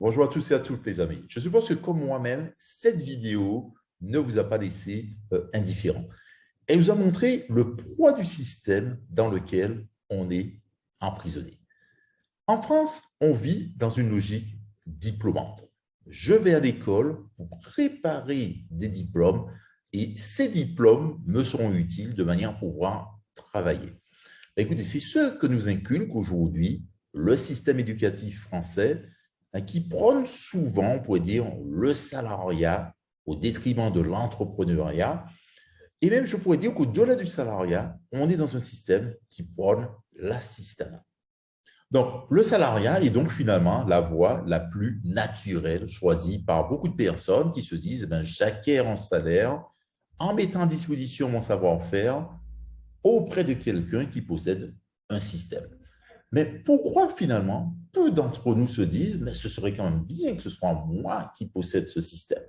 Bonjour à tous et à toutes les amis. Je suppose que comme moi-même, cette vidéo ne vous a pas laissé indifférent. Elle vous a montré le poids du système dans lequel on est emprisonné. En France, on vit dans une logique diplômante. Je vais à l'école pour préparer des diplômes et ces diplômes me seront utiles de manière à pouvoir travailler. Écoutez, c'est ce que nous inculque aujourd'hui le système éducatif français qui prône souvent, on pourrait dire, le salariat au détriment de l'entrepreneuriat. Et même, je pourrais dire qu'au-delà du salariat, on est dans un système qui prône l'assistanat. Donc, le salariat est donc finalement la voie la plus naturelle choisie par beaucoup de personnes qui se disent, j'acquiers un salaire en mettant à disposition mon savoir-faire auprès de quelqu'un qui possède un système. Mais pourquoi finalement peu d'entre nous se disent, mais ce serait quand même bien que ce soit moi qui possède ce système?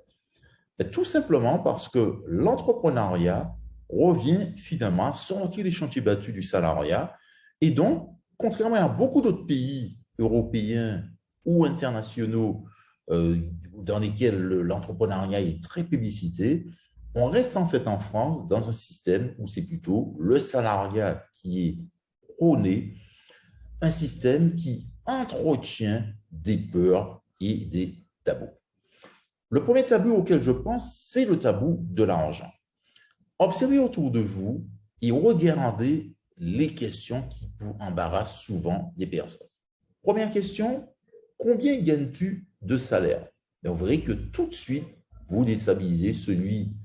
Tout simplement parce que l'entrepreneuriat revient finalement à sortir des chantiers battus du salariat. Et donc, contrairement à beaucoup d'autres pays européens ou internationaux dans lesquels l'entrepreneuriat est très publicité, on reste en fait en France dans un système où c'est plutôt le salariat qui est prôné, un système qui entretient des peurs et des tabous. Le premier tabou auquel je pense, c'est le tabou de l'argent. Observez autour de vous et regardez les questions qui vous embarrassent souvent des personnes. Première question, combien gagnes-tu de salaire? Et vous verrez que tout de suite, vous déstabilisez celui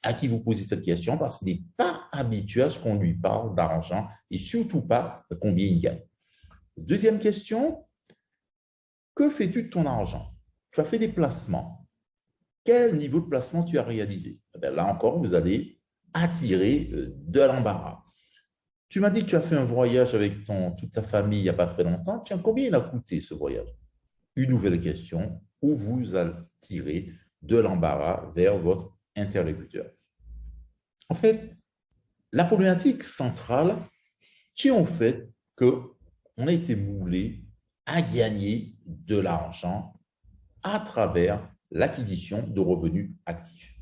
à qui vous posez cette question parce qu'il n'est pas habitué à ce qu'on lui parle d'argent et surtout pas combien il gagne. Deuxième question, que fais-tu de ton argent? Tu as fait des placements. Quel niveau de placement tu as réalisé? Là encore, vous allez attirer de l'embarras. Tu m'as dit que tu as fait un voyage avec toute ta famille il n'y a pas très longtemps. Tiens, combien il a coûté ce voyage? Une nouvelle question où vous attirez de l'embarras vers votre interlocuteur. En fait, la problématique centrale tient au fait qu'on a été moulé à gagner de l'argent à travers l'acquisition de revenus actifs.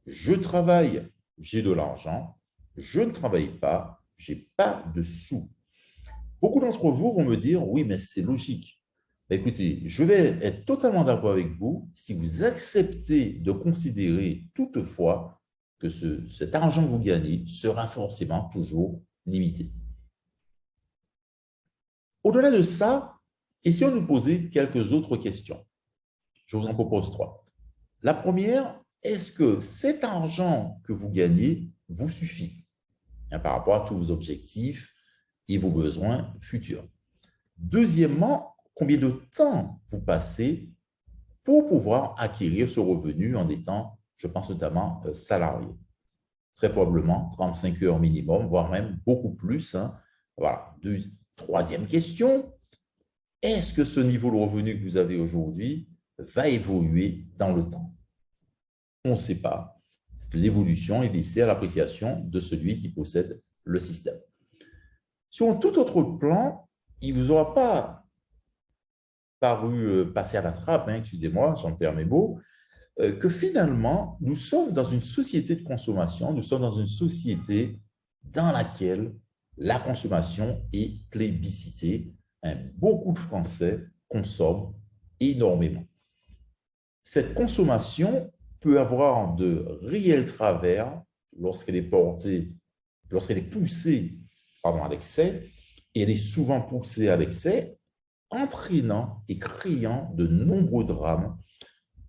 Je travaille, j'ai de l'argent. Je ne travaille pas, je n'ai pas de sous. Beaucoup d'entre vous vont me dire, oui, mais c'est logique. Écoutez, je vais être totalement d'accord avec vous si vous acceptez de considérer toutefois que cet argent que vous gagnez sera forcément toujours limité. Au-delà de ça, essayons de nous poser quelques autres questions. Je vous en propose trois. La première, est-ce que cet argent que vous gagnez vous suffit par rapport à tous vos objectifs et vos besoins futurs? Deuxièmement, combien de temps vous passez pour pouvoir acquérir ce revenu en étant, je pense notamment, salarié? Très probablement 35 heures minimum, voire même beaucoup plus. Voilà. Troisième question, est-ce que ce niveau de revenu que vous avez aujourd'hui va évoluer dans le temps? On ne sait pas. L'évolution est laissée à l'appréciation de celui qui possède le système. Sur un tout autre plan, il ne vous aura pas paru passer à la trappe, excusez-moi, j'en perds mes mots, que finalement, nous sommes dans une société de consommation, nous sommes dans une société dans laquelle la consommation est plébiscitée. Beaucoup de Français consomment énormément. Cette consommation peut avoir de réels travers lorsqu'elle est portée, lorsqu'elle est poussée à l'excès, et elle est souvent poussée à l'excès, entraînant et créant de nombreux drames.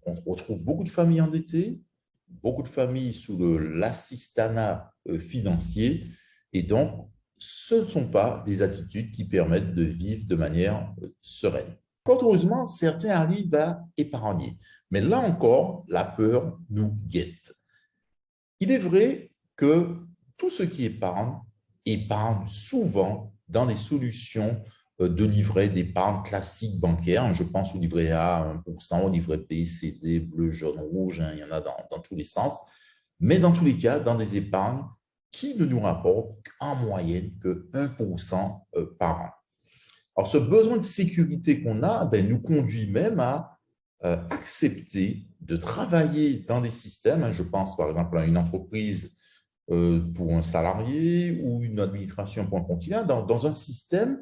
On retrouve beaucoup de familles endettées, beaucoup de familles sous l'assistanat financier, et donc ce ne sont pas des attitudes qui permettent de vivre de manière sereine. Fort heureusement, certains arrivent à épargner. Mais là encore, la peur nous guette. Il est vrai que tous ceux qui épargnent souvent dans des solutions de livret d'épargne classique bancaire. Je pense au livret A 1%, au livret B, CD, bleu, jaune, rouge, il y en a dans tous les sens. Mais dans tous les cas, dans des épargnes qui ne nous rapportent en moyenne que 1% par an. Alors, ce besoin de sécurité qu'on a ben, nous conduit même à accepter de travailler dans des systèmes. Je pense par exemple à une entreprise pour un salarié ou une administration pour un fonctionnaire, dans un système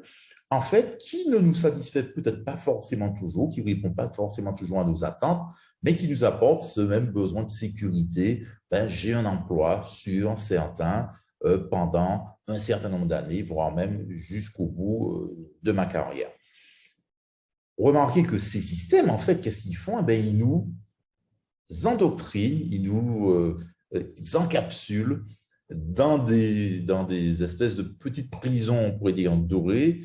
en fait qui ne nous satisfait peut-être pas forcément toujours, qui ne répond pas forcément toujours à nos attentes, mais qui nous apporte ce même besoin de sécurité. Ben, j'ai un emploi sûr, certain, pendant un certain nombre d'années, voire même jusqu'au bout de ma carrière. Remarquez que ces systèmes, en fait, qu'est-ce qu'ils font? Eh bien, ils nous endoctrinent, ils nous encapsulent dans des espèces de petites prisons, on pourrait dire, dorées,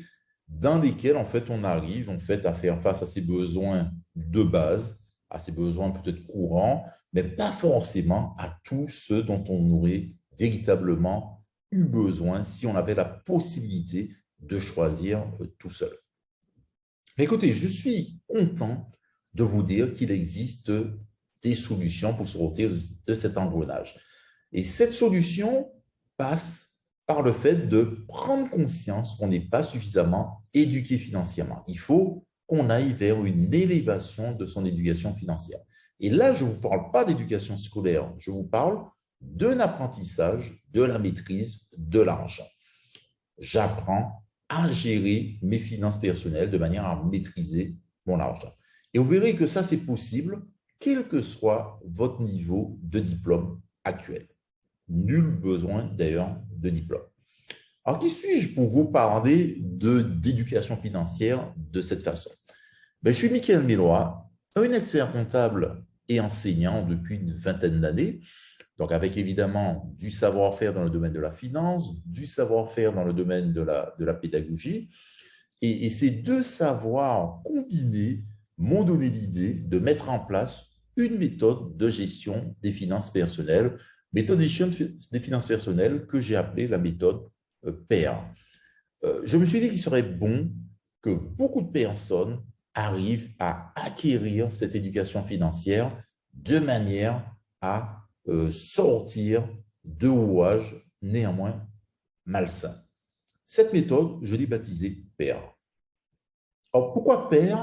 dans lesquelles, en fait, on arrive en fait, à faire face à ses besoins de base, à ses besoins peut-être courants, mais pas forcément à tous ceux dont on aurait véritablement eu besoin si on avait la possibilité de choisir tout seul. Mais écoutez, je suis content de vous dire qu'il existe des solutions pour sortir de cet engrenage. Et cette solution passe par le fait de prendre conscience qu'on n'est pas suffisamment éduqué financièrement. Il faut qu'on aille vers une élévation de son éducation financière. Et là, je ne vous parle pas d'éducation scolaire, je vous parle d'un apprentissage de la maîtrise de l'argent. J'apprends à gérer mes finances personnelles de manière à maîtriser mon argent. Et vous verrez que ça, c'est possible, quel que soit votre niveau de diplôme actuel. Nul besoin d'ailleurs de diplôme. Alors, qui suis-je pour vous parler d'éducation financière de cette façon? Je suis Michael Milloy, un expert comptable et enseignant depuis une vingtaine d'années, donc avec évidemment du savoir-faire dans le domaine de la finance, du savoir-faire dans le domaine de la pédagogie. Et ces deux savoirs combinés m'ont donné l'idée de mettre en place une méthode de gestion des finances personnelles, méthode de gestion des finances personnelles que j'ai appelée la méthode PER. Je me suis dit qu'il serait bon que beaucoup de personnes arrivent à acquérir cette éducation financière de manière à sortir de rouages néanmoins malsains. Cette méthode, je l'ai baptisée PER. Alors, pourquoi PER?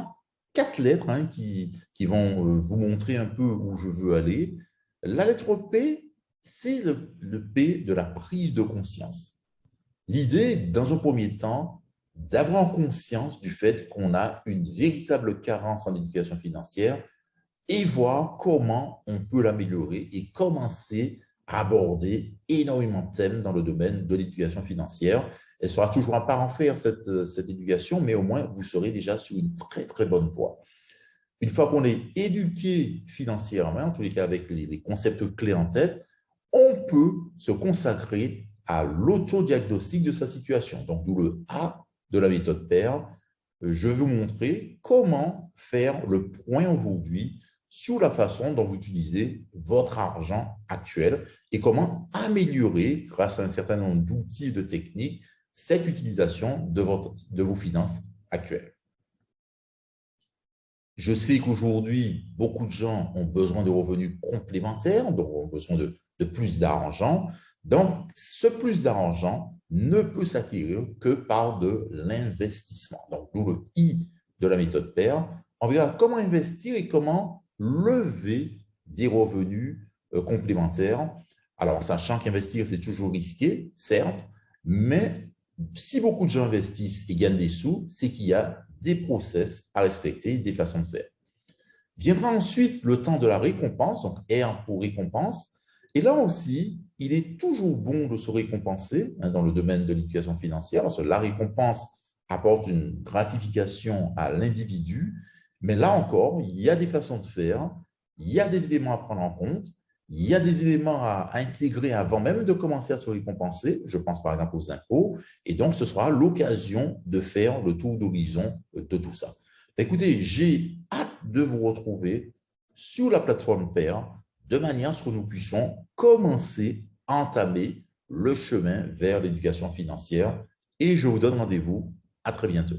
4 lettres qui vont vous montrer un peu où je veux aller. La lettre P, c'est le P de la prise de conscience. L'idée, dans un premier temps, d'avoir conscience du fait qu'on a une véritable carence en éducation financière et voir comment on peut l'améliorer et commencer à aborder énormément de thèmes dans le domaine de l'éducation financière. Elle sera toujours un parent faire cette éducation, mais au moins, vous serez déjà sur une très, très bonne voie. Une fois qu'on est éduqué financièrement, en tous les cas avec les concepts clés en tête, on peut se consacrer à l'autodiagnostic de sa situation. Donc, d'où le A de la méthode PER. Je vais vous montrer comment faire le point aujourd'hui sur la façon dont vous utilisez votre argent actuel et comment améliorer, grâce à un certain nombre d'outils et de techniques, cette utilisation de vos finances actuelles. Je sais qu'aujourd'hui, beaucoup de gens ont besoin de revenus complémentaires, donc ont besoin de plus d'argent. Donc, ce plus d'argent ne peut s'acquérir que par de l'investissement. Donc, d'où le I de la méthode PER. On verra comment investir et comment lever des revenus complémentaires. Alors, sachant qu'investir, c'est toujours risqué, certes, mais si beaucoup de gens investissent et gagnent des sous, c'est qu'il y a des process à respecter, des façons de faire. Viendra ensuite le temps de la récompense, donc R pour récompense. Et là aussi, il est toujours bon de se récompenser dans le domaine de l'éducation financière, parce que la récompense apporte une gratification à l'individu. Mais là encore, il y a des façons de faire, il y a des éléments à prendre en compte, il y a des éléments à intégrer avant même de commencer à se récompenser. Je pense par exemple aux impôts. Et donc, ce sera l'occasion de faire le tour d'horizon de tout ça. Écoutez, j'ai hâte de vous retrouver sur la plateforme PER de manière à ce que nous puissions commencer à entamer le chemin vers l'éducation financière. Et je vous donne rendez-vous à très bientôt.